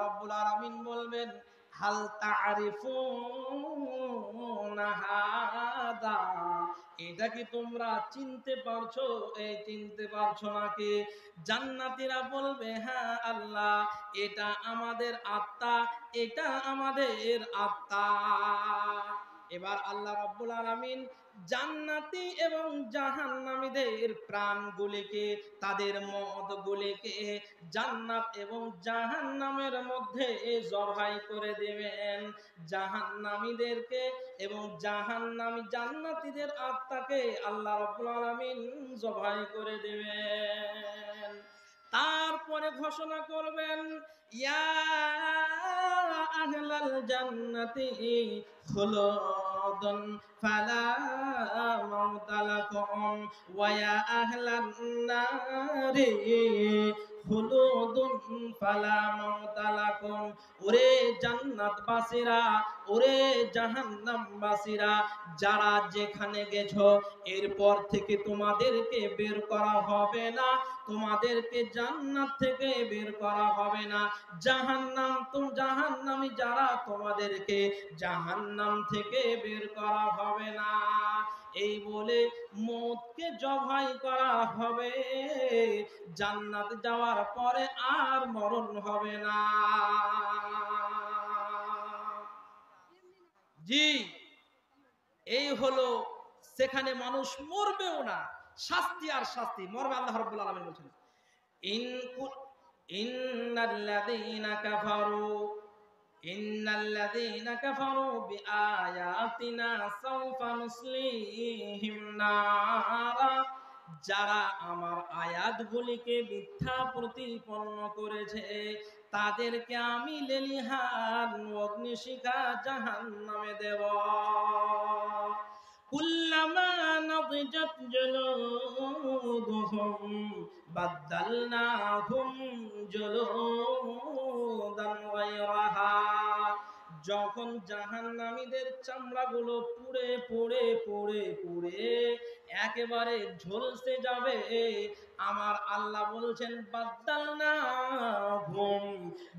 রাব্বুল আলামিন বলবেন হাল তা'রিফুনা হাদা, এটা কি তোমরা চিনতে পারছো? এই চিনতে পারছো নাকি? জান্নাতীরা বলবে হ্যাঁ আল্লাহ, এটা আমাদের আত্মা, এটা আমাদের আত্মা। এবার আল্লাহ রাব্বুল আলামিন জান্নাতি এবং জাহান্নামীদের প্রাণগুলিকে, তাদের মদগুলিকে জান্নাত এবং জাহান্নামের মধ্যে জবাই করে দিবেন। জাহান্নামীদেরকে এবং জান্নাতীদের আত্মাকে আল্লাহ রাব্বুল আলামিন জবাই করে দিবেন। তারপরে ঘোষণা করবেন ইয়া আহলাল জান্নাতি খুলুদুন ফালা মাউতা লাকুম ওয়া ইয়া আহলান নারি খুলুদুন ফালা মাউতা লাকুম। ওরে জান্নাতবাসীরা, ওরে জাহান্নামবাসীরা, যারা যেখানে গেছো এরপর থেকে তোমাদেরকে বের করা হবে না, তোমাদেরকে জান্নাত থেকে বের করা হবে না। জাহান্নামী যারা, তোমাদেরকে জাহান্নাম থেকে বের করা হবে না। এই বলে মওতকে জবাই করা হবে। জান্নাত যাওয়ার পরে আর মরণ হবে না। জি, এই হলো সেখানে মানুষ মরবেও না, শাস্তি আর শাস্তি, মরবে। আল্লাহ রাব্বুল আলামিন বলেন ইন্নাল্লাযীনা কাফারু বিআয়াতিনা সাওফা নুসলিহিম নারা, যারা আমার আয়াতগুলিকে মিথ্যা প্রতিপন্ন করেছে তাদেরকে আমি লেলিহান অগ্নিশিখা জাহান্নামে দেব। কুল্লামা নাদিজাত জুলুদুহুম বাদদালনাহুম জুলুদান গায়রাহা, যখন জাহান্নামীদের চামড়াগুলো পুড়ে পুড়ে পুড়ে পুড়ে একেবারে ঝলসে যাবে, আমার আল্লাহ বলছেন বাদদালনাহুম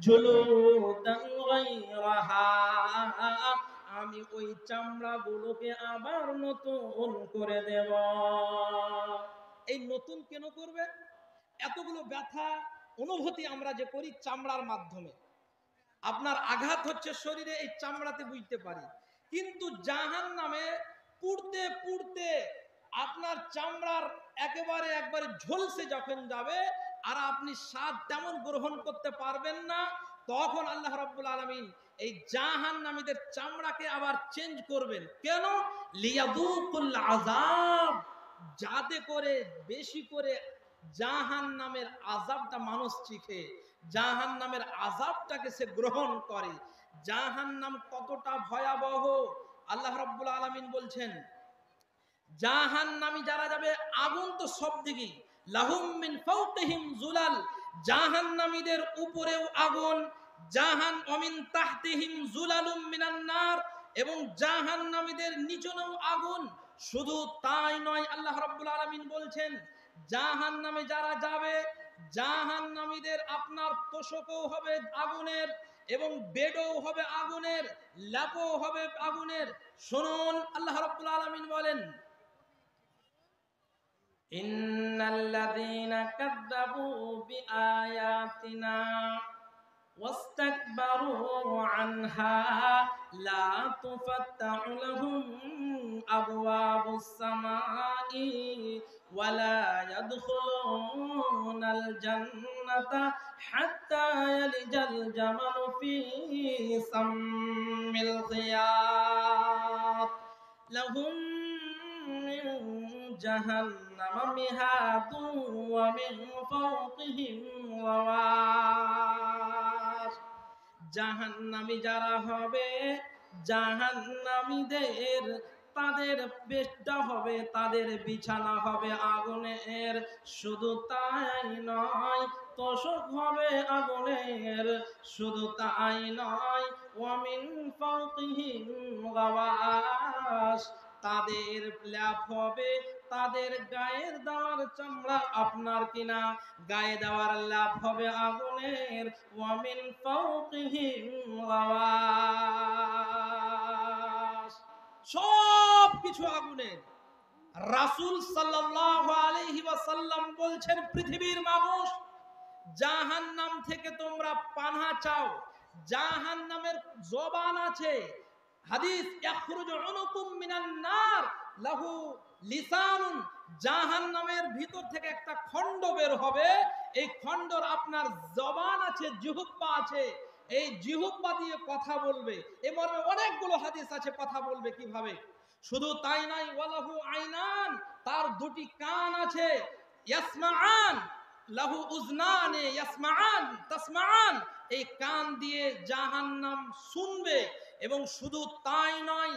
জুলুদান গায়রাহা, আমি ওই চামড়াগুলোকে আবার নতুন করে দেব। এই নতুন কেন করবে? এতগুলো ব্যথা অনুভূতি আমরা যে করি চামড়ার মাধ্যমে, আপনার আঘাত হচ্ছে শরীরে, এই চামড়াতে বুঝতে পারি, কিন্তু জাহান্নামে পুড়তে পুড়তে আপনার চামড়ার একবারে ঝলসে যখন যাবে আর আপনি স্বাদ তেমন গ্রহণ করতে পারবেন না, তখন আল্লাহ রাব্বুল আলামিন এই জাহান্নামীদের চামড়াকে আবার চেঞ্জ করবেন। কেন? লিয়াযুকুল আযাব, যাতে করে বেশি করে জাহান্নামের আযাবটা মানুষ শিখে, জাহান্নামের আযাবটাকে সে গ্রহণ করে। জাহান্নাম কতটা ভয়াবহ আল্লাহ রাব্বুল আলামিন বলছেন। জাহান্নামী যারা যাবে, আগুন তো সব দিকে, লাহুম মিন ফাওকিহিম যুলাল, জাহান্নামীদের উপরেও আগুন, ওমিন তাহতিহিম যুলালুম মিনান নার, এবং জাহান্নামীদের নিচেও আগুন। শুধু তাই নয়, আল্লাহ রাব্বুল আলামিন বলছেন জাহান্নামে যারা যাবে, জাহান্নামীদের আপনার তোশকও হবে আগুনের, এবং বেডও হবে আগুনের, ল্যাপও হবে আগুনের। শুনুন, আল্লাহ রাব্বুল আলামিন বলেন ইন্নাল্লাযীনা কাযযাবু বিআয়াতিনা ওয়াস্তাকবারু আনহা লা তুফাত্তাহু লাহুম আবওয়াবুস সামাই ওয়ালা ইয়াদখুলুনাল জান্নাতা হাত্তা ইয়ালিজাল জামালু ফি সাম্মিল খিয়াত লাহুম মিন জাহান্নামা মিহাদুন ওয়া মিন ফাওকিহিম গাওয়াশ। জাহান্নামী যারা হবে, জাহান্নামীদের তাদের বেশটা হবে, তাদের বিছানা হবে আগুনের। শুধু তাই নয়, তোশক হবে আগুনের। শুধু তাই নয়, ওয়া মিন ফাওকিহিম গাওয়াশ, তাদের লাভ হবে তাদের গায়ের দেওয়ার চামড়া আপনার কিনা গায়ে দেওয়ার লাভ হবে আগুনের ওয়ামিন ফাওকিহিম গাওয়াশ সব কিছু আগুনের রাসূল সাল্লাল্লাহু আলাইহি ওয়াসাল্লাম বলছেন পৃথিবীর মানুষ জাহান্নাম থেকে তোমরা পানাহ চাও জাহান্নামের জবান আছে হাদিস ইয়াখরুজু উনুকুম মিনান নার লাহু লিসানুন জাহান্নামের ভিতর থেকে একটা খণ্ড বের হবে এই খণ্ডর আপনার জবান আছে জিহ্বা আছে এই জিহ্বা দিয়ে কথা বলবে এই মর্মে অনেকগুলো হাদিস আছে কথা বলবে কিভাবে শুধু তাই নয় ওয়ালাহু আইনান তার দুটি কান আছে ইয়াসমাআন লাহু উজনানে ইয়াসমাআন তাসমাআন এই কান দিয়ে জাহান্নাম শুনবে এবং শুধু তাই নয়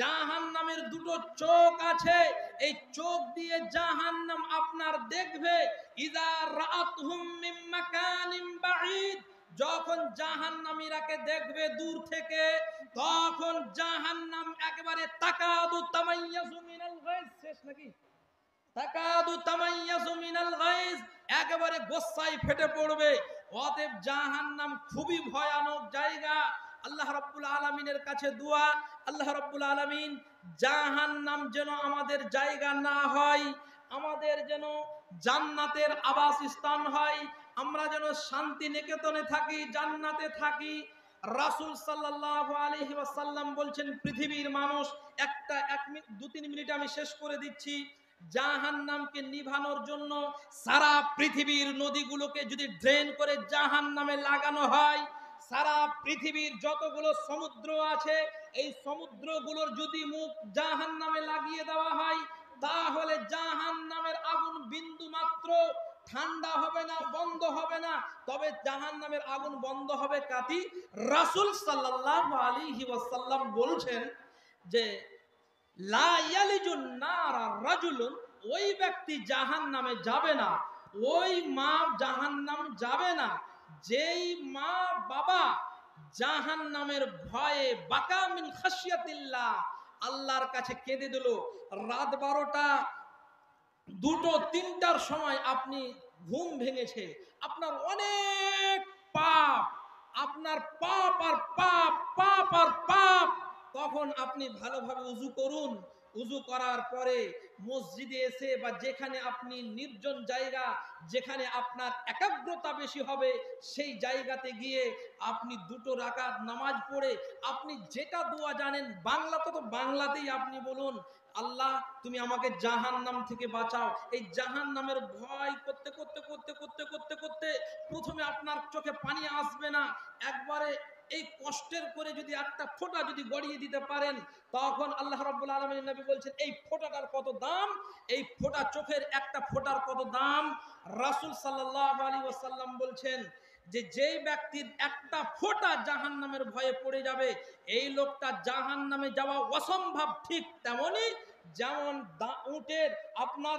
জাহান্নামের দুটো চোখ আছে এই চোখ দিয়ে জাহান্নাম আপনার দেখবে ইযা রাআতহুম মিন মাকানিন বাঈদ যখন জাহান্নামীরাকে দেখবে দূর থেকে তখন জাহান্নাম একেবারে তাকাদু তামাইয়াজু মিনাল গায়জ শেষ নাকি তাকাদু তামাইয়াজু মিনাল গায়জ একেবারে গোসায় ফেটে পড়বে অতএব জাহান্নাম খুবই ভয়ানক জায়গা আল্লাহ রাব্বুল আলামিনের কাছে দোয়া আল্লাহ রাব্বুল আলামিন জাহান্নাম যেন আমাদের জায়গা না হয় আমাদের যেন জান্নাতের আবাসস্থান হয় আমরা যেন শান্তি নিকেতনে থাকি জান্নাতে থাকি রাসূল সাল্লাল্লাহু আলাইহি ওয়াসাল্লাম বলছেন পৃথিবীর মানুষ একটা 2-3 মিনিট আমি শেষ করে দিচ্ছি জাহান্নামকে নিভানোর জন্য সারা পৃথিবীর নদীগুলোকে যদি ড্রেন করে জাহান্নামে লাগানো হয় সারা পৃথিবীর যতগুলো সমুদ্র আছে এই সমুদ্রগুলোর যদি মুখ জাহান্নামে লাগিয়ে দেওয়া হয় তাহলে জাহান্নামের আগুন বিন্দু মাত্র ঠান্ডা হবে না বন্ধ হবে না তবে জাহান্নামের আগুন বন্ধ হবে কাতি রাসূল সাল্লাল্লাহু আলাইহি ওয়াসাল্লাম বলছেন যে লা ইয়ালিজুন নারা রাজুলুন ওই ব্যক্তি জাহান্নামে যাবে না ওই মা জাহান্নাম যাবে না যেই মা বাবা জাহান্নামের ভয়ে বাকা মিন খাশিয়াতিল্লাহ আল্লাহর কাছে কেঁদে দিল রাত 12টা 2টো 3টার সময় আপনি ঘুম ভেঙেছে আপনার অনেক পাপ আপনার পাপ আর পাপ পাপ আর পাপ তখন আপনি ভালোভাবে ওযু করুন ওযু করার পরে মসজিদে এসে বা যেখানে আপনি নির্জন জায়গা যেখানে আপনার একাগ্রতা বেশি হবে সেই জায়গাতে গিয়ে আপনি 2টো রাকাত নামাজ পড়ে আপনি যেটা দোয়া জানেন বাংলা তো বাংলাতেই আপনি বলুন আল্লাহ তুমি আমাকে জাহান্নাম থেকে বাঁচাও এই জাহান্নামের ভয় করতে করতে করতে করতে করতে করতে প্রথমে আপনার চোখে পানি আসবে না একবারে এই কষ্টের করে যদি একটা ফোঁটা যদি গড়িয়ে দিতে পারেন তখন আল্লাহ রাব্বুল আলামিনের নবী বলছেন এই ফোঁটাটার কত দাম এই ফোঁটা চোখের একটা ফোঁটার কত দাম রাসূল সাল্লাল্লাহু আলাইহি ওয়াসাল্লাম বলছেন যে যেই ব্যক্তির একটা ফোঁটা জাহান্নামের ভয়ে পড়ে যাবে এই লোকটা জাহান্নামে যাওয়া অসম্ভব ঠিক তেমনি যেমন উটের আপনার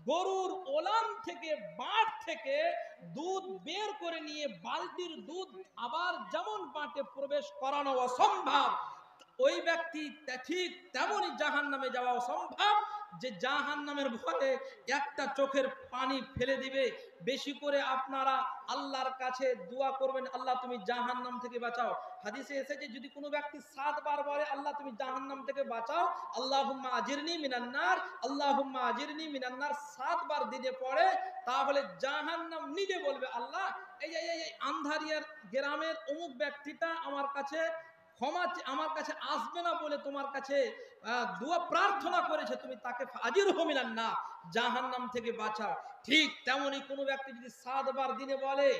গরুর ওলান থেকে বাট থেকে দুধ বের করে নিয়ে বালতির দুধ আবার যেমন বাটে প্রবেশ করানো অসম্ভব ওই ব্যক্তি ঠিক তেমনি জাহান্নামে যাওয়া অসম্ভব যে জাহান্নামের ভয়ে একটা চোখের পানি ফেলে দিবে বেশি করে আপনারা আল্লাহর কাছে দোয়া করবেন আল্লাহ তুমি জাহান্নাম থেকে বাঁচাও হাদিসে এসেছে যদি কোনো ব্যক্তি 7 বার বলে আল্লাহ তুমি জাহান্নাম থেকে বাঁচাও আল্লাহুম্মা আজিরনি মিনান নার আল্লাহুম্মা আজিরনি মিনান নার 7 বার দিনে পড়ে তাহলে জাহান্নাম নিজে বলবে আল্লাহ এই আন্ধারিয়ার গ্রামের অমুক ব্যক্তিটা আমার কাছে ক্ষমা আমার কাছে আসবে না বলে তোমার কাছে দোয়া প্রার্থনা করেছে তুমি তাকে আজির হমিলান না জাহান্নাম থেকে বাঁচাও ঠিক তেমনি কোনো ব্যক্তি যদি 7 বার দিনে বলে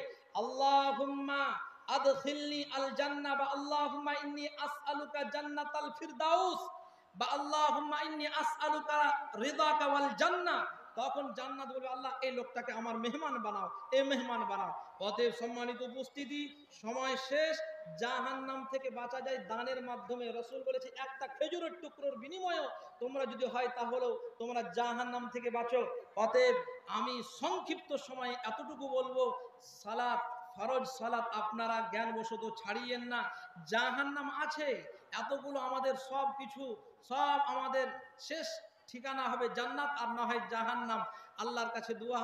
আল্লাহুম্মা আদখিলনি আল জান্নাহ বা আল্লাহুম্মা ইন্নী আসআলুকা জান্নাতাল ফিরদাউস বা আল্লাহুম্মা ইন্নী আসআলুকা রিদাকা ওয়াল জান্নাহ তখন জান্নাত বলবে আল্লাহ এই লোকটাকে আমার মেহমান বানাও এই মেহমান বানাও অতএব সম্মানিত উপস্থিতি সময় শেষ জাহান্নাম থেকে বাঁচা যায় দানের মাধ্যমে রাসূল বলেছে একটা খেজুরের টুকরোর বিনিময়ে তোমরা যদি হয় তাহলে তোমরা জাহান্নাম থেকে বাঁচো অতএব আমি সংক্ষিপ্ত সময়ে এতটুকু বলবো সালাত ফরজ সালাত আপনারা জ্ঞানবশত ছাড়িয়েন না। জাহান্নাম আছে, এতগুলো আমাদের সব কিছু, সব আমাদের শেষ ঠিকানা হবে জান্নাত আর না হয় জাহান্নাম। আল্লাহর কাছে দোয়া,